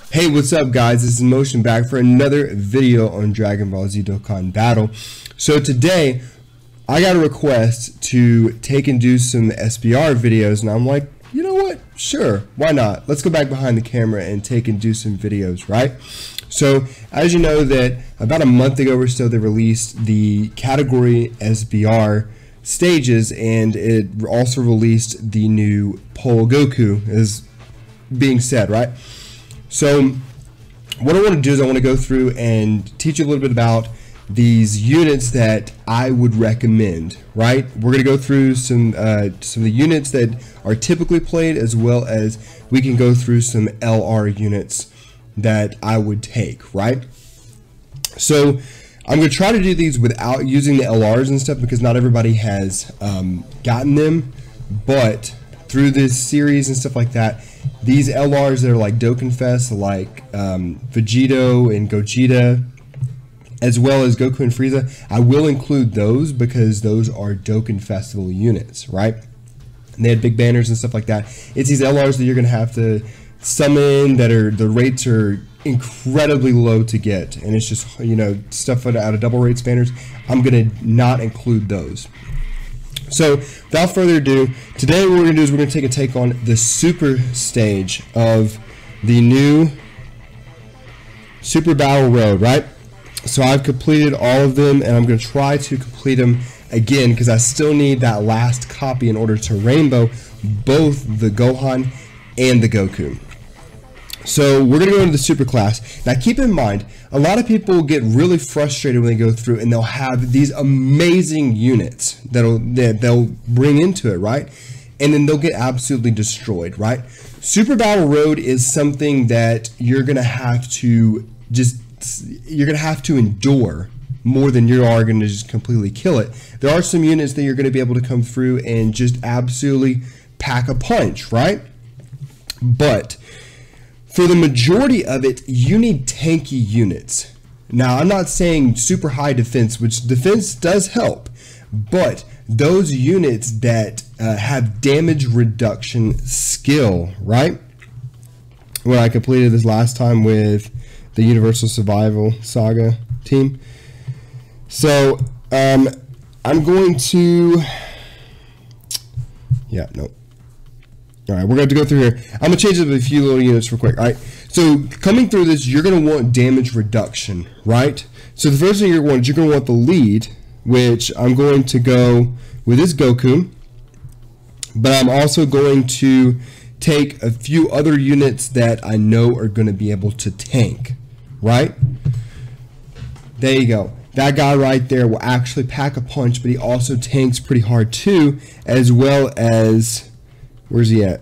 Hey, what's up guys? This is Motion back for another video on Dragon Ball Z Dokkan Battle. So today, I got a request to take and do some SBR videos, and I'm like, you know what? Sure, why not? Let's go back behind the camera and take and do some videos, right? So, as you know that about a month ago or so, they released the category SBR stages, and it also released the new Pole Goku, as being said, right? So what I want to do is I want to go through and teach you a little bit about these units that I would recommend, right? We're going to go through some of the units that are typically played, as well as we can go through some LR units that I would take, right? So I'm going to try to do these without using the LRs and stuff, because not everybody has gotten them, but through this series and stuff like that, these LRs that are like Dokkan Fest, like Vegito and Gogeta, as well as Goku and Frieza, I will include those because those are Dokkan Festival units, right? And they had big banners and stuff like that. It's these LRs that you're going to have to summon that are, the rates are incredibly low to get, and it's just, you know, stuff out of double rates banners. I'm going to not include those. So, without further ado, today what we're going to do is we're going to take on the super stage of the new Super Battle Road, right? So I've completed all of them, and I'm going to try to complete them again, because I still need that last copy in order to rainbow both the Gohan and the Goku. So we're going to go into the super class. Now keep in mind, a lot of people get really frustrated when they go through and they'll have these amazing units that they'll bring into it, right? And then they'll get absolutely destroyed, right? Super Battle Road is something that you're going to have to endure more than you are going to just completely kill it. There are some units that you're going to be able to come through and just absolutely pack a punch, right? But for the majority of it, you need tanky units. Now, I'm not saying super high defense, which defense does help, but those units that have damage reduction skill, right? When I completed this last time with the Universal Survival Saga team. So, I'm going to... Yeah, no. Alright, we're going to go through here. I'm going to change up a few little units real quick. Alright, so coming through this, you're going to want damage reduction, right? So the first thing you're going to want the lead, which I'm going to go with this Goku. But I'm also going to take a few other units that I know are going to be able to tank, right? There you go. That guy right there will actually pack a punch, but he also tanks pretty hard too, as well as... Where's he at?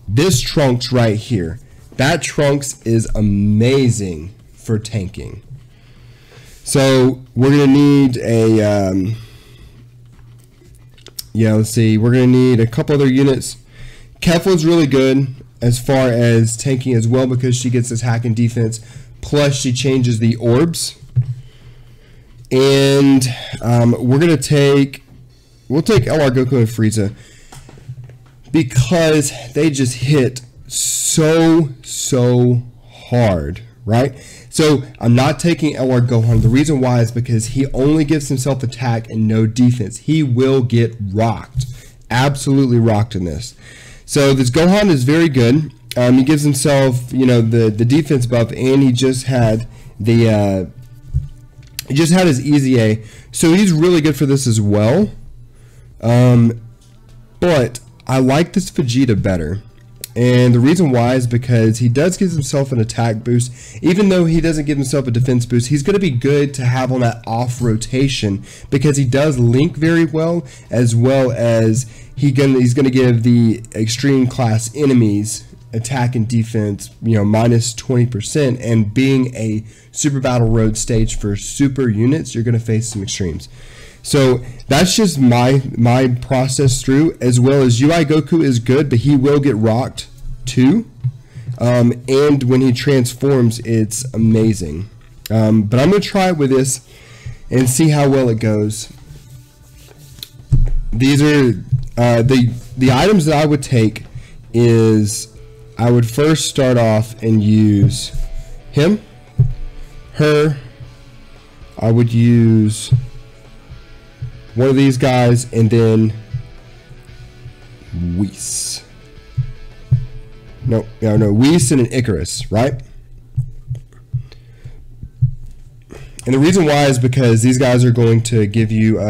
This Trunks right here. That Trunks is amazing for tanking. So we're gonna need a let's see, we're gonna need a couple other units. Kefla's really good as far as tanking as well, because she gets attack and defense, plus she changes the orbs. And we'll take LR Goku and Frieza, because they just hit so hard, right? So I'm not taking LR Gohan. The reason why is because he only gives himself attack and no defense. He will get rocked, absolutely rocked in this. So this Gohan is very good. He gives himself, you know, the defense buff, and he just had the his Easy A, so he's really good for this as well. But I like this Vegeta better, and the reason why is because he does give himself an attack boost. Even though he doesn't give himself a defense boost, he's going to be good to have on that off rotation, because he does link very well, as he's going to give the extreme class enemies attack and defense, you know, minus 20%, and being a Super Battle Road stage for super units, you're going to face some extremes. So that's just my process through, as well as UI Goku is good, but he will get rocked too. And when he transforms, it's amazing. But I'm going to try it with this and see how well it goes. These are the items that I would take is I would first start off and use him, her. I would use one of these guys, and then Whis. No, Whis and an Icarus, right? And the reason why is because these guys are going to give you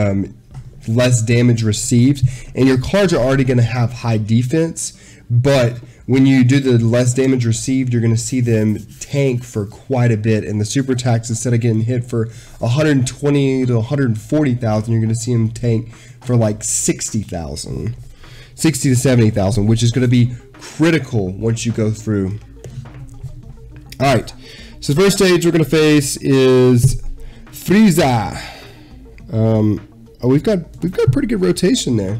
less damage received, and your cards are already going to have high defense, but when you do the less damage received, you're going to see them tank for quite a bit, and the super attacks, instead of getting hit for 120 to 140,000, you're going to see them tank for like 60,000, 60 to 70,000, which is going to be critical once you go through. All right. So the first stage we're going to face is Frieza. Oh, we've got pretty good rotation there.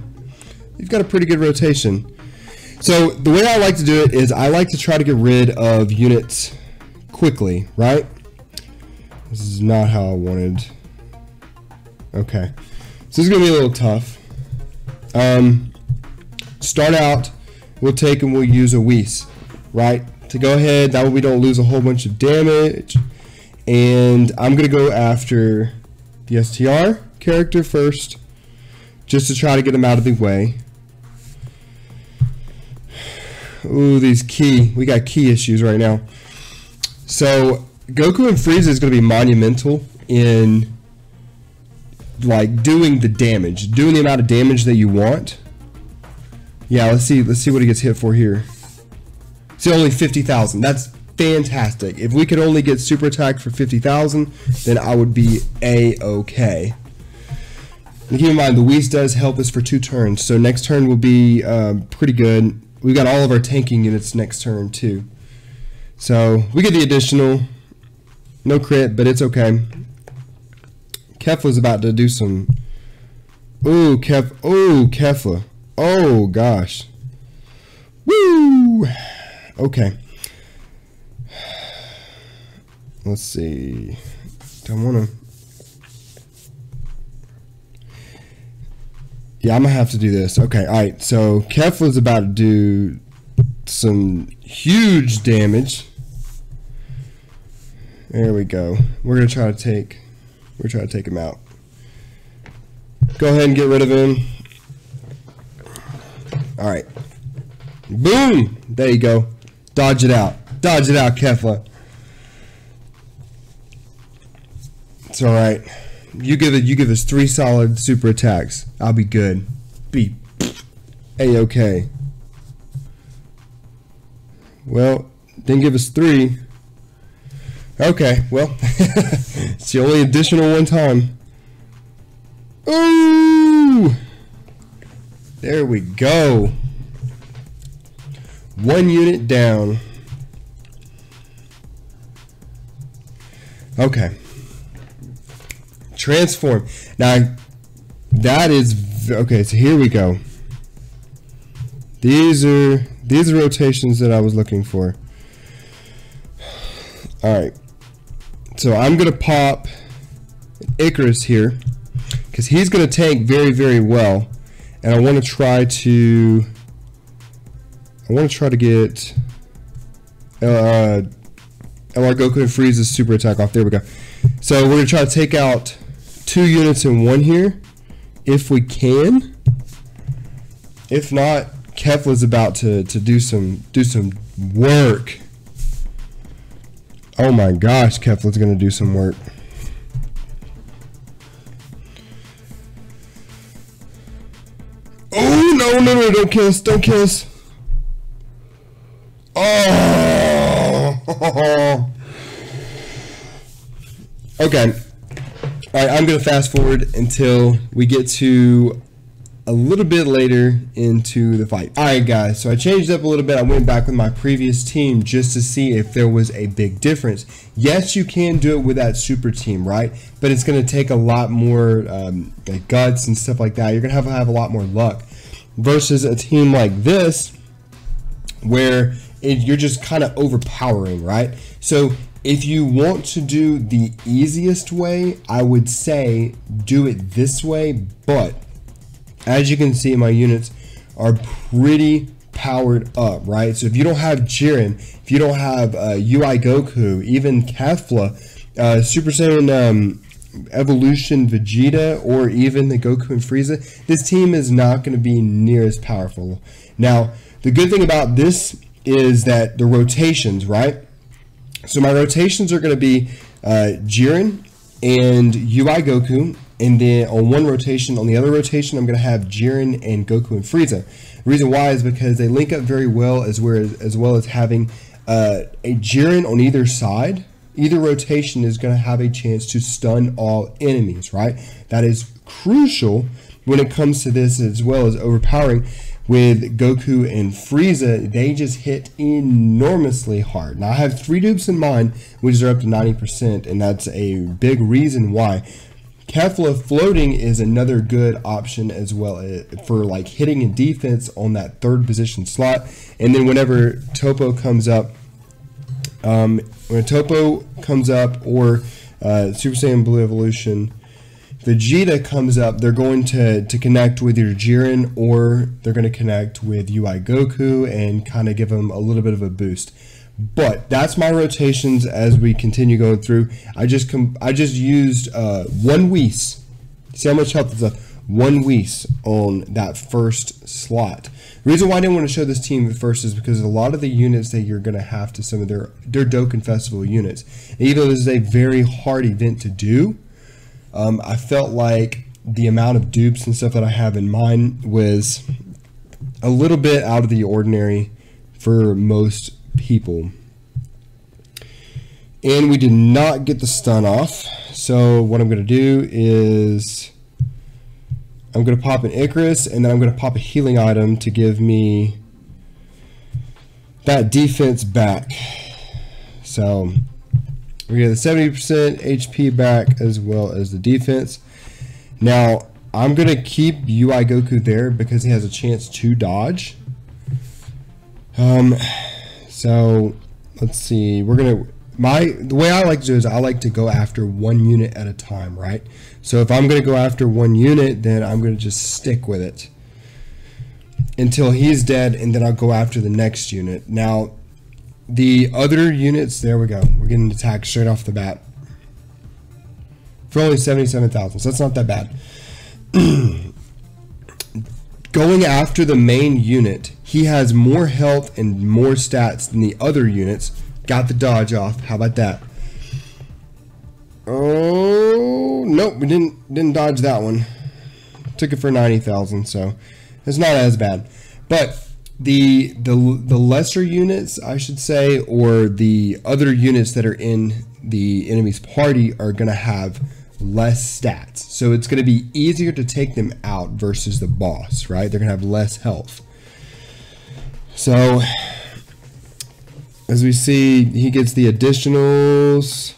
We've got a pretty good rotation. So the way I like to do it is I like to try to get rid of units quickly, right? This is not how I wanted. Okay. So this is going to be a little tough. Start out, we'll take and we'll use a Whis, right? To go ahead, that way we don't lose a whole bunch of damage. And I'm going to go after the STR character first, just to try to get him out of the way. Ooh, we got key issues right now. So Goku and Frieza is going to be monumental in like doing the damage, doing the amount of damage that you want. Yeah, let's see what he gets hit for here. See, only 50,000. That's fantastic. If we could only get super attack for 50,000, then I would be a-okay. And keep in mind, the Whis does help us for 2 turns, so next turn will be pretty good. We've got all of our tanking units next turn too, so we get the additional. No crit, but it's okay. Kefla's about to do some. Ooh, Kefla. Oh gosh. Woo. Okay. Let's see. Don't want to. Yeah, I'm gonna have to do this. Okay, all right. So Kefla's about to do some huge damage. There we go. We're gonna try to take him out. Go ahead and get rid of him. All right. Boom! There you go. Dodge it out. Dodge it out, Kefla. It's all right. You give us 3 solid super attacks. I'll be good. Be a-okay. Well, didn't give us 3. Okay, well, it's the only additional one time. Ooh! There we go. 1 unit down. Okay. Transform. Now, that is okay. So here we go. These are rotations that I was looking for. All right. So I'm gonna pop Icarus here because he's gonna tank very, very well, and I want to try to get LR Goku and Frieza's super attack off. There we go. So we're gonna try to take out 2 units in one here, if we can. If not, Kefla's about to do some work. Oh my gosh, Kefla's gonna do some work. Oh no! Don't kill us! Don't kill us! Oh! Okay. Alright, I'm going to fast forward until we get to a little bit later into the fight. Alright guys, so I changed up a little bit. I went back with my previous team just to see if there was a big difference. Yes, you can do it with that super team, right? But it's going to take a lot more like guts and stuff like that. You're going to have a lot more luck. Versus a team like this, where you're just kind of overpowering, right? So if you want to do the easiest way, I would say do it this way, but as you can see, my units are pretty powered up, right? So if you don't have Jiren, if you don't have UI Goku, even Kefla, Super Saiyan Evolution Vegeta, or even the Goku and Frieza, this team is not going to be near as powerful. Now, the good thing about this is that the rotations, right? So my rotations are going to be Jiren and UI Goku, and then on one rotation, on the other rotation, I'm going to have Jiren and Goku and Frieza. The reason why is because they link up very well, as well as having a Jiren on either side. Either rotation is going to have a chance to stun all enemies, right? That is crucial when it comes to this, as well as overpowering. With Goku and Frieza, they just hit enormously hard. Now, I have 3 dupes in mind, which are up to 90%, and that's a big reason why. Kefla floating is another good option, as well as for like hitting and defense on that 3rd position slot. And then whenever Toppo comes up, or Super Saiyan Blue Evolution Vegeta comes up, they're going to connect with your Jiren, or they're going to connect with UI Goku and kind of give them a little bit of a boost. But that's my rotations as we continue going through. I just used 1 Whis. See how much health is left? 1 Whis on that first slot. The reason why I didn't want to show this team at first is because a lot of the units that you're going to have to summon, they're Dokkan Festival units. And even though this is a very hard event to do, I felt like the amount of dupes and stuff that I have in mind was a little bit out of the ordinary for most people. And we did not get the stun off. So what I'm going to do is I'm going to pop an Icarus, and then I'm going to pop a healing item to give me that defense back. So we get the 70% HP back, as well as the defense. Now, I'm going to keep UI Goku there because he has a chance to dodge. So let's see. The way I like to do is I like to go after 1 unit at a time, right? So if I'm going to go after 1 unit, then I'm going to just stick with it until he's dead, and then I'll go after the next unit. Now, the other units, there we go. We're getting attacked straight off the bat for only 77,000, so that's not that bad. Going after the main unit, he has more health and more stats than the other units. Got the dodge off. How about that? Oh, nope, we didn't dodge that one. Took it for 90,000, so it's not as bad. But the lesser units, I should say, or the other units that are in the enemy's party are going to have less stats. So it's going to be easier to take them out versus the boss, right? They're going to have less health. So as we see, he gets the additionals.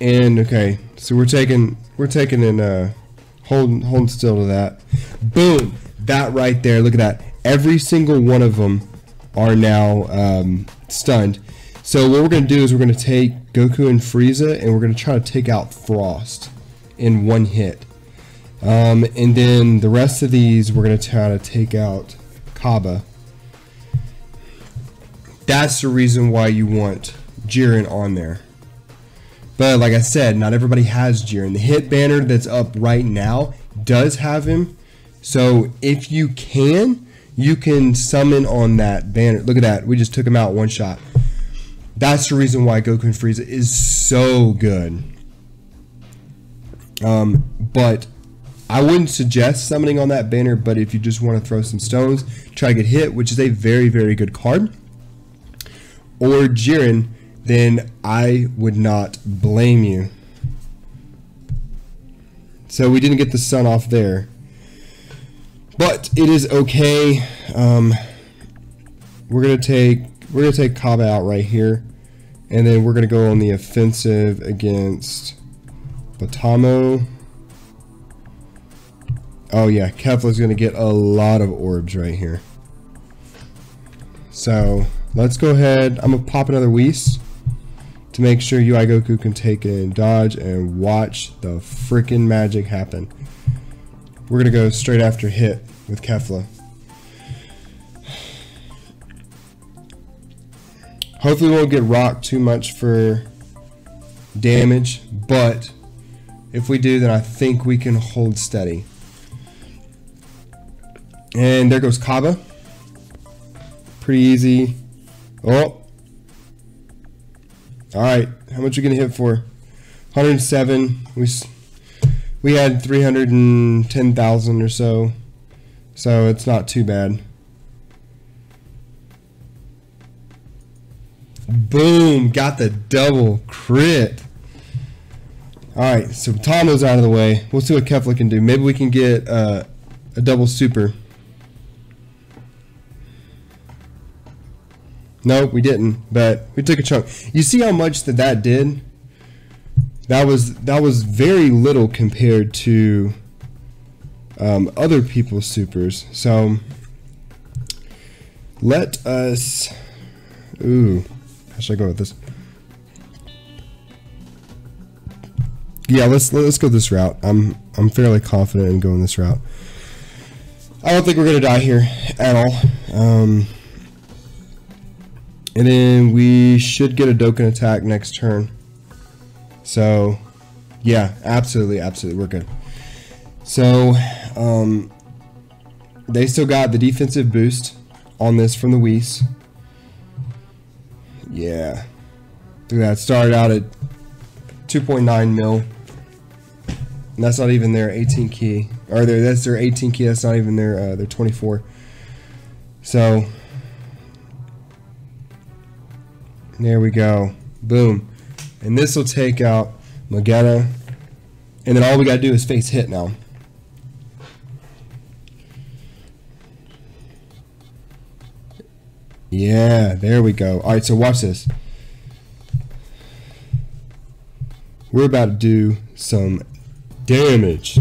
And okay, so we're taking in holding still to that. Boom! That right there, look at that. Every single one of them are now stunned. So what we're going to do is we're going to take Goku and Frieza, and we're going to try to take out Frost in 1 hit. And then the rest of these, we're going to try to take out Kaba. That's the reason why you want Jiren on there. But like I said, not everybody has Jiren. The hit banner that's up right now does have him. So if you can summon on that banner. Look at that. We just took him out 1 shot. That's the reason why Goku and Frieza is so good. But I wouldn't suggest summoning on that banner, but if you just want to throw some stones, try to get hit, which is a very, very good card, or Jiren, then I would not blame you. So we didn't get the sun off there, but it is okay. We're gonna take Kaba out right here, and then we're gonna go on the offensive against Batamo. Oh yeah, Kefla's gonna get a lot of orbs right here. So let's go ahead. I'm gonna pop another Whis to make sure UI Goku can take it and dodge and watch the freaking magic happen. we're gonna go straight after hit with Kefla. Hopefully we won't get rocked too much for damage, but if we do, then I think we can hold steady. And there goes Kaba. Pretty easy. Oh. Alright, how much are we gonna hit for? 107. We had 310,000 or so. So it's not too bad. Boom! Got the double crit. Alright, so Tomo's out of the way. We'll see what Kefla can do. Maybe we can get a double super. Nope, we didn't, but we took a chunk. You see how much that did? That was very little compared to other people's supers. So let us. Ooh, how should I go with this? Yeah, let's go this route. I'm fairly confident in going this route. I don't think we're gonna die here at all. And then we should get a Dokkan attack next turn. So, yeah, absolutely, we're good. So, they still got the defensive boost on this from the Whis. Yeah. Look at that, started out at 2.9 mil. And that's not even their 18 key. Or that's their 18 key, that's not even their 24. So, there we go. Boom. And this will take out Magetta. And then all we gotta do is face hit now. Yeah, there we go. Alright, so watch this. We're about to do some damage.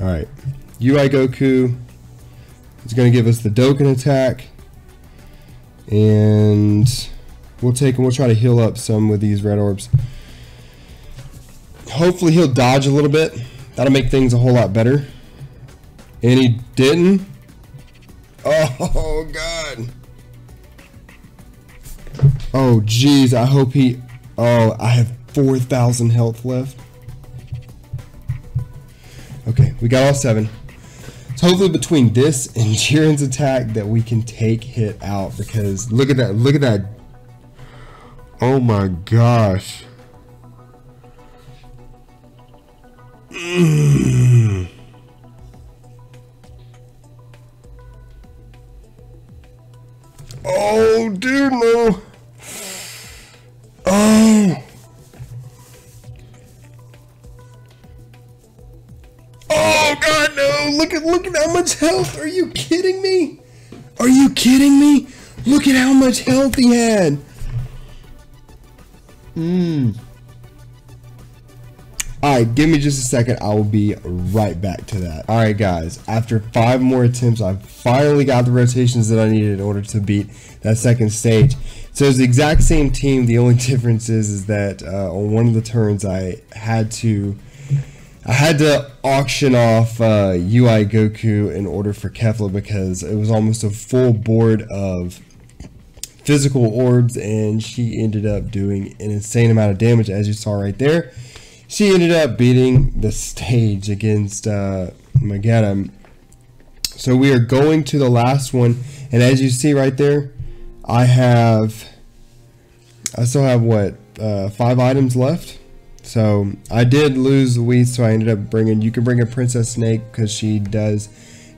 Alright. UI Goku is gonna give us the Dokkan attack. And we'll take and we'll try to heal up some with these red orbs. Hopefully he'll dodge a little bit. That'll make things a whole lot better. And he didn't. Oh god. Oh jeez, I hope he. Oh, I have 4,000 health left. Okay, we got all 7. So hopefully between this and Jiren's attack that we can take hit out, because look at that, look at that. Oh my gosh. Oh dude, no. Oh. Oh god, no! Look at how much health! Are you kidding me? Are you kidding me? Look at how much health he had! Alright, give me just a second. I will be right back to that. Alright guys, after 5 more attempts, I finally got the rotations that I needed in order to beat that second stage. So it's the exact same team. The only difference is that on one of the turns I had to auction off UI Goku in order for Kefla, because it was almost a full board of physical orbs, and she ended up doing an insane amount of damage, as you saw right there. She ended up beating the stage against Magetta. So we are going to the last one, and as you see right there, I still have what, 5 items left. So I did lose the Whis, so I ended up bringing, you can bring a Princess Snake because she does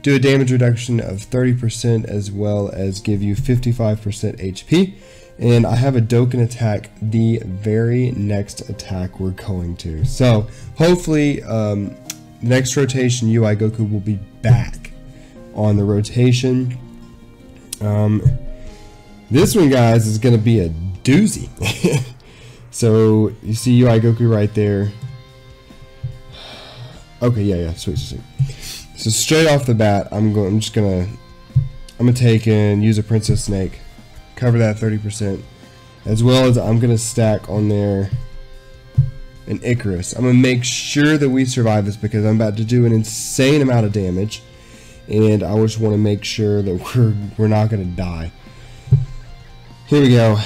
do a damage reduction of 30% as well as give you 55% HP. And I have a Dokkan attack the very next attack we're going to. So hopefully next rotation UI Goku will be back on the rotation. This one, guys, is going to be a doozy. So you see UI Goku right there. Okay, yeah, sweet. So straight off the bat, I'm gonna take and use a Princess Snake, cover that 30%, as well as I'm gonna stack on there an Icarus. I'm going to make sure that we survive this because I'm about to do an insane amount of damage. And I just want to make sure that we're not going to die. Here we go.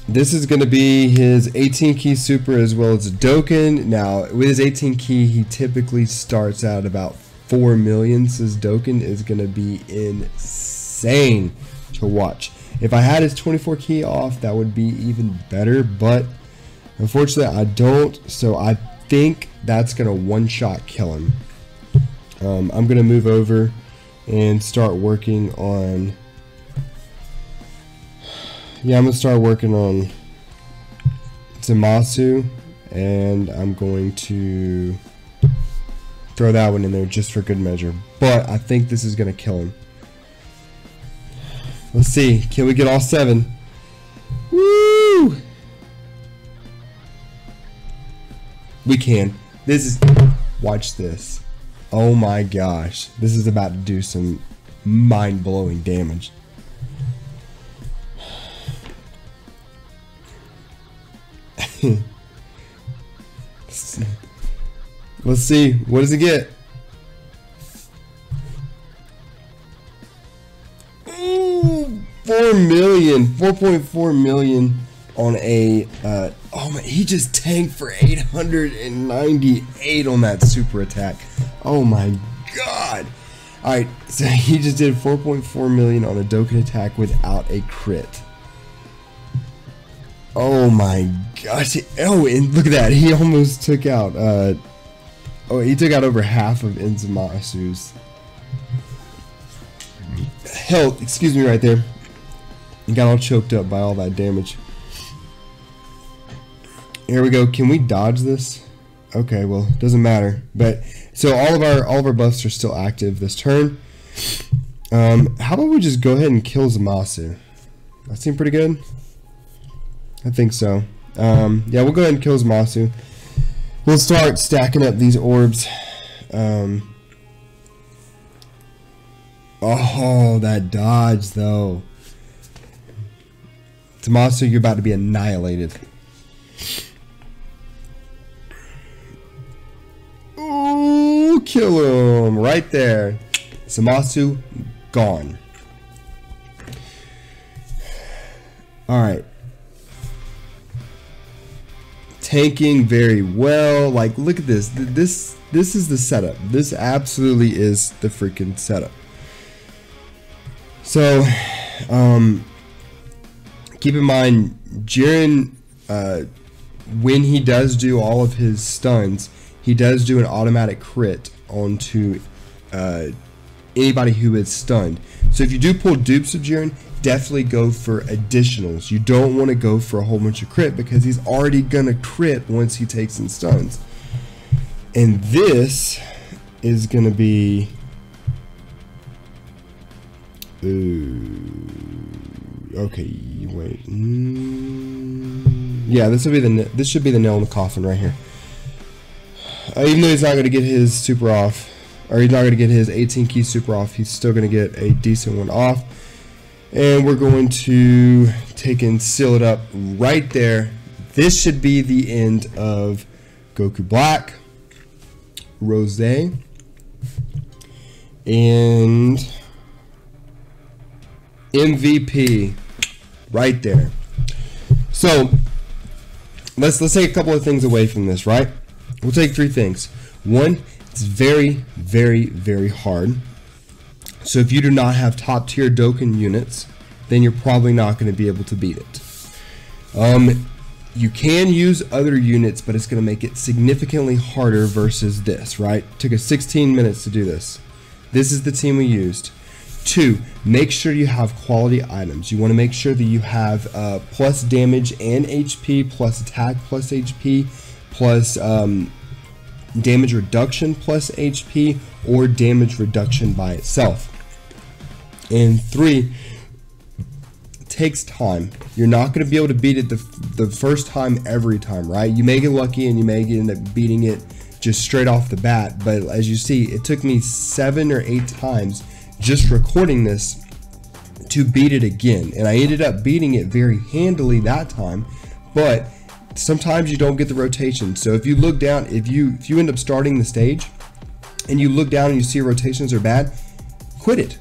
This is going to be his 18 key super as well as a Dokkan. Now, with his 18 key, he typically starts out about 4 million. So his Dokkan is going to be insane to watch. If I had his 24 key off, that would be even better. But unfortunately, I don't. So I think that's going to one-shot kill him. I'm going to move over and start working on... Yeah, I'm going to start working on Zamasu, and I'm going to throw that one in there just for good measure. But I think this is going to kill him. Let's see. Can we get all 7? Woo! We can. This is... Watch this. Oh my gosh. This is about to do some mind-blowing damage. Let's see. What does it get? Ooh, 4 million. 4.4 million on a... oh my, he just tanked for 898 on that super attack. Oh my god. Alright, so he just did 4.4 million on a Dokkan attack without a crit. Oh my gosh. Oh, and look at that. He almost took out, oh, he took out over half of Inzamasu's health. Excuse me right there. He got all choked up by all that damage. Here we go. Can we dodge this? Okay, well, it doesn't matter. But so all of our buffs are still active this turn. How about we just go ahead and kill Zamasu? That seemed pretty good. I think so. Yeah, we'll go ahead and kill Zamasu. We'll start stacking up these orbs. Oh, that dodge though. Zamasu, you're about to be annihilated. Ooh, kill him right there. Zamasu gone. All right. Tanking very well. Like, look at this. This is the setup. This absolutely is the freaking setup. So, keep in mind, Jiren, when he does do all of his stuns, he does do an automatic crit onto anybody who is stunned. So if you do pull dupes of Jiren, definitely go for additionals. You don't want to go for a whole bunch of crit because he's already gonna crit once he takes in stuns. And this is gonna be, ooh, okay, wait, yeah, this should be the nail in the coffin right here. Even though he's not gonna get his super off, or he's not gonna get his 18 key super off, he's still gonna get a decent one off. And we're going to take and seal it up right there. This should be the end of Goku Black, Rose, and MVP right there. So let's take a couple of things away from this, right? We'll take 3 things. 1, it's very, very, very hard. So if you do not have top tier Dokkan units, then you're probably not going to be able to beat it. You can use other units, but it's going to make it significantly harder versus this, right? Took us 16 minutes to do this. This is the team we used. 2, make sure you have quality items. You want to make sure that you have plus damage and HP, plus attack plus HP, plus damage reduction plus HP, or damage reduction by itself. And 3, it takes time. You're not going to be able to beat it the first time every time, right? You may get lucky and you may end up beating it just straight off the bat, but as you see, it took me 7 or 8 times just recording this to beat it again, and I ended up beating it very handily that time, but sometimes you don't get the rotation. So if you look down, if you end up starting the stage and you look down and you see rotations are bad, quit it.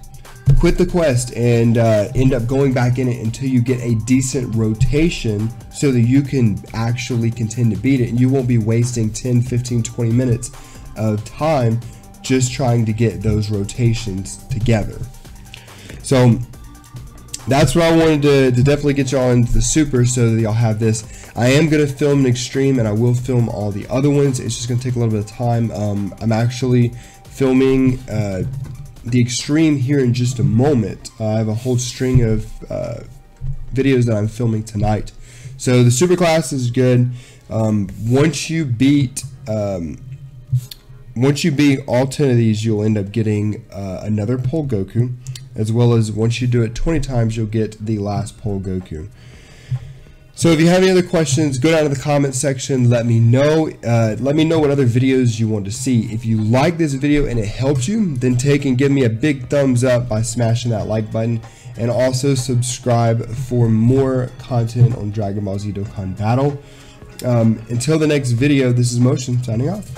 Quit the quest and end up going back in it until you get a decent rotation so that you can actually continue to beat it, and you won't be wasting 10, 15, 20 minutes of time just trying to get those rotations together. So that's what I wanted to definitely get y'all into the super so that y'all have this. I am going to film an extreme, and I will film all the other ones. It's just going to take a little bit of time. I'm actually filming the extreme here in just a moment. I have a whole string of videos that I'm filming tonight. So the super class is good. Once you beat all 10 of these, you'll end up getting another Pole Goku, as well as once you do it 20 times, you'll get the last Pole Goku. So if you have any other questions, go down to the comment section, let me know. Let me know what other videos you want to see. If you like this video and it helps you, then take and give me a big thumbs up by smashing that like button, and also subscribe for more content on Dragon Ball Z Dokkan Battle. Until the next video, this is Motion signing off.